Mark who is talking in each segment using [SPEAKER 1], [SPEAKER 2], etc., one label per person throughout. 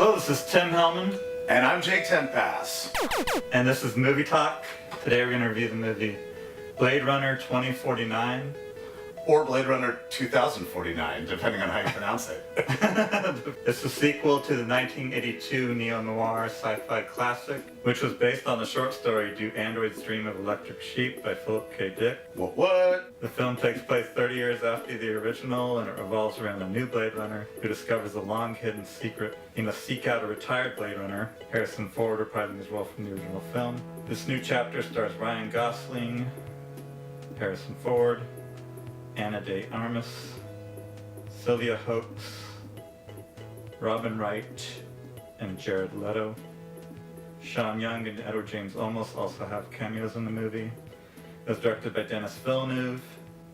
[SPEAKER 1] Hello, this is Tim Hellman.
[SPEAKER 2] And I'm Jake Tenpass.
[SPEAKER 1] And this is Movie Talk. Today we're going to review the movie Blade Runner 2049.
[SPEAKER 2] Or Blade Runner 2049, depending on how you pronounce it.
[SPEAKER 1] It's a sequel to the 1982 neo-noir sci-fi classic, which was based on the short story Do Androids Dream of Electric Sheep by Philip K. Dick.
[SPEAKER 2] What?
[SPEAKER 1] The film takes place 30 years after the original, and it revolves around a new Blade Runner who discovers a long-hidden secret. He must seek out a retired Blade Runner, Harrison Ford reprising his role from the original film. This new chapter stars Ryan Gosling, Harrison Ford, Anna de Armas, Sylvia Hoeks, Robin Wright, and Jared Leto. Sean Young and Edward James Olmos also have cameos in the movie. It was directed by Denis Villeneuve.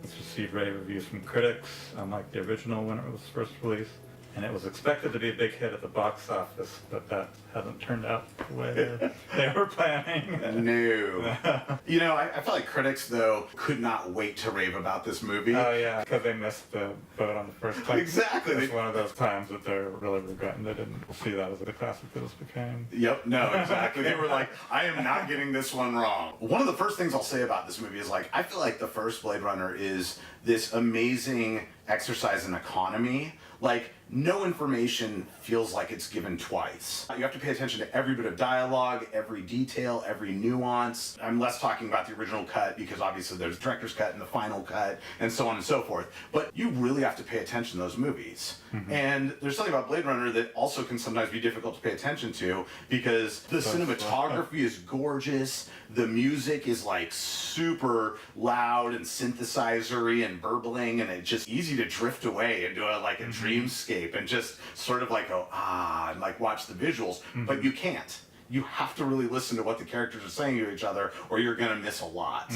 [SPEAKER 1] It's received rave reviews from critics, unlike the original when it was first released. And it was expected to be a big hit at the box office, but that hasn't turned out the way they were planning.
[SPEAKER 2] No. You know, I feel like critics, though, could not wait to rave about this movie.
[SPEAKER 1] Oh, yeah, because they missed the boat on the first time.
[SPEAKER 2] Exactly.
[SPEAKER 1] It's one of those times that they're really regretting they didn't see that as the classic that this became.
[SPEAKER 2] Yep, no, exactly. They were like, I am not getting this one wrong. One of the first things I'll say about this movie is, like, I feel like the first Blade Runner is this amazing exercise in economy. Like, no information feels like it's given twice. You have to pay attention to every bit of dialogue, every detail, every nuance. I'm less talking about the original cut because obviously there's the director's cut and the final cut and so on and so forth. But you really have to pay attention to those movies. Mm-hmm. And there's something about Blade Runner that also can sometimes be difficult to pay attention to because the cinematography is gorgeous. The music is like super loud and synthesizer-y and burbling, and it's just easy to drift away into a dreamscape and just sort of like go, and like watch the visuals, but you can't. You have to really listen to what the characters are saying to each other or you're gonna miss a lot.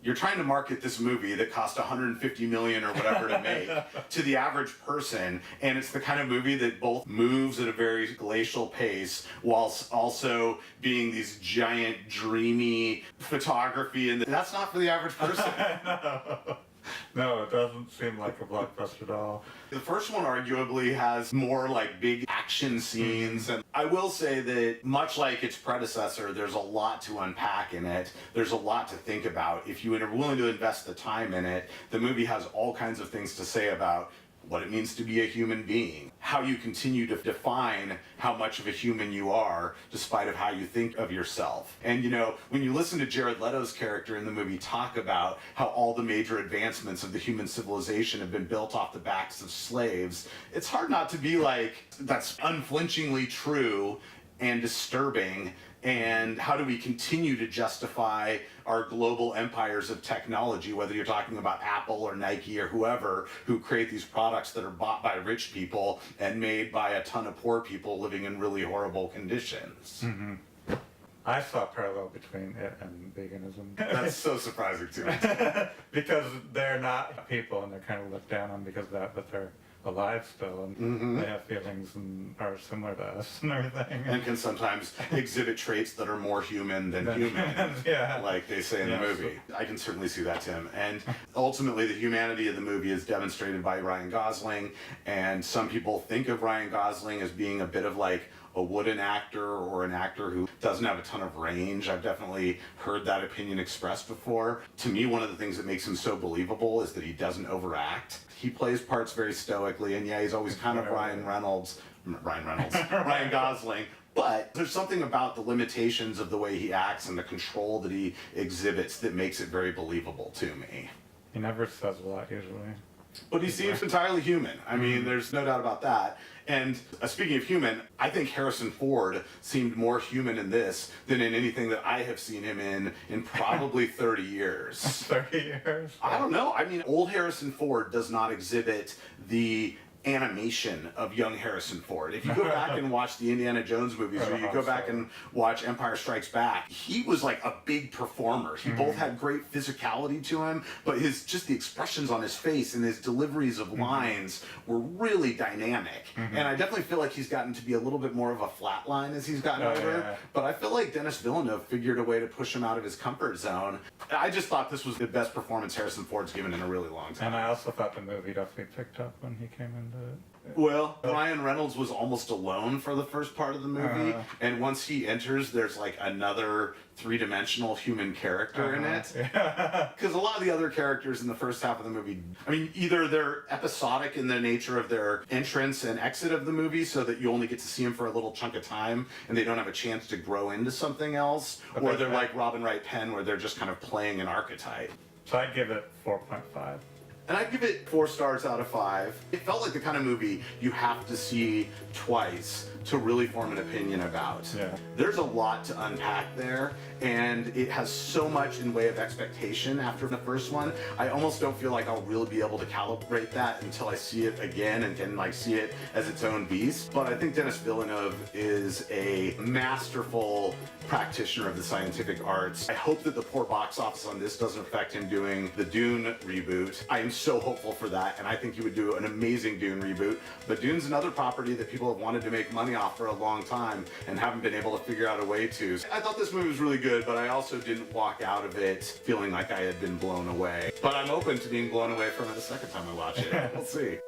[SPEAKER 2] You're trying to market this movie that cost $150 million or whatever to make to the average person, and it's the kind of movie that both moves at a very glacial pace whilst also being these giant, dreamy photography, and that's not for the average person.
[SPEAKER 1] No, it doesn't seem like a blockbuster at all.
[SPEAKER 2] The first one arguably has more like big action scenes, and I will say that much like its predecessor, there's a lot to unpack in it. There's a lot to think about. If you are willing to invest the time in it, the movie has all kinds of things to say about what it means to be a human being, how you continue to define how much of a human you are despite of how you think of yourself. And you know, when you listen to Jared Leto's character in the movie talk about how all the major advancements of the human civilization have been built off the backs of slaves, it's hard not to be like, that's unflinchingly true and disturbing. And how do we continue to justify our global empires of technology, whether you're talking about Apple or Nike or whoever, who create these products that are bought by rich people and made by a ton of poor people living in really horrible conditions.
[SPEAKER 1] Mm-hmm. I saw a parallel between it and veganism.
[SPEAKER 2] That's so surprising to me.
[SPEAKER 1] Because they're not people and they're kind of looked down on because of that, but they're alive still, and they have feelings and are similar to us and everything.
[SPEAKER 2] And can sometimes exhibit traits that are more human than human,
[SPEAKER 1] yeah.
[SPEAKER 2] Like they say in the movie. I can certainly see that, Tim. And ultimately, the humanity of the movie is demonstrated by Ryan Gosling, and some people think of Ryan Gosling as being a bit of like a wooden actor or an actor who doesn't have a ton of range. I've definitely heard that opinion expressed before. To me, one of the things that makes him so believable is that he doesn't overact. He plays parts very stoically, and yeah, he's always kind of Ryan Gosling. But there's something about the limitations of the way he acts and the control that he exhibits that makes it very believable to me.
[SPEAKER 1] He never says a lot usually.
[SPEAKER 2] But he seems entirely human. I mean, there's no doubt about that. And speaking of human, I think Harrison Ford seemed more human in this than in anything that I have seen him in probably 30 years.
[SPEAKER 1] 30 years?
[SPEAKER 2] I don't know. I mean, old Harrison Ford does not exhibit the animation of young Harrison Ford. If you go back and watch the Indiana Jones movies, or you go back and watch Empire Strikes Back, he was like a big performer. He both had great physicality to him, but just the expressions on his face and his deliveries of lines were really dynamic. And I definitely feel like he's gotten to be a little bit more of a flat line as he's gotten older. Yeah. But I feel like Denis Villeneuve figured a way to push him out of his comfort zone. I just thought this was the best performance Harrison Ford's given in a really long time.
[SPEAKER 1] And I also thought the movie definitely picked up when he came in into it.
[SPEAKER 2] Well, Ryan Reynolds was almost alone for the first part of the movie, and once he enters, there's like another three-dimensional human character in it. Because a lot of the other characters in the first half of the movie, I mean, either they're episodic in the nature of their entrance and exit of the movie, so that you only get to see them for a little chunk of time, and they don't have a chance to grow into something else, or they're like Robin Wright Penn, where they're just kind of playing an archetype.
[SPEAKER 1] So I'd give it 4.5.
[SPEAKER 2] And I'd give it 4 stars out of 5. It felt like the kind of movie you have to see twice to really form an opinion about.
[SPEAKER 1] Yeah.
[SPEAKER 2] There's a lot to unpack there, and it has so much in way of expectation after the first one. I almost don't feel like I'll really be able to calibrate that until I see it again and can like see it as its own beast. But I think Denis Villeneuve is a masterful practitioner of the scientific arts. I hope that the poor box office on this doesn't affect him doing the Dune reboot. I am so hopeful for that, and I think he would do an amazing Dune reboot. But Dune's another property that people have wanted to make money off for a long time and haven't been able to figure out a way to. I thought this movie was really good, but I also didn't walk out of it feeling like I had been blown away. But I'm open to being blown away from it the second time I watch it. We'll see.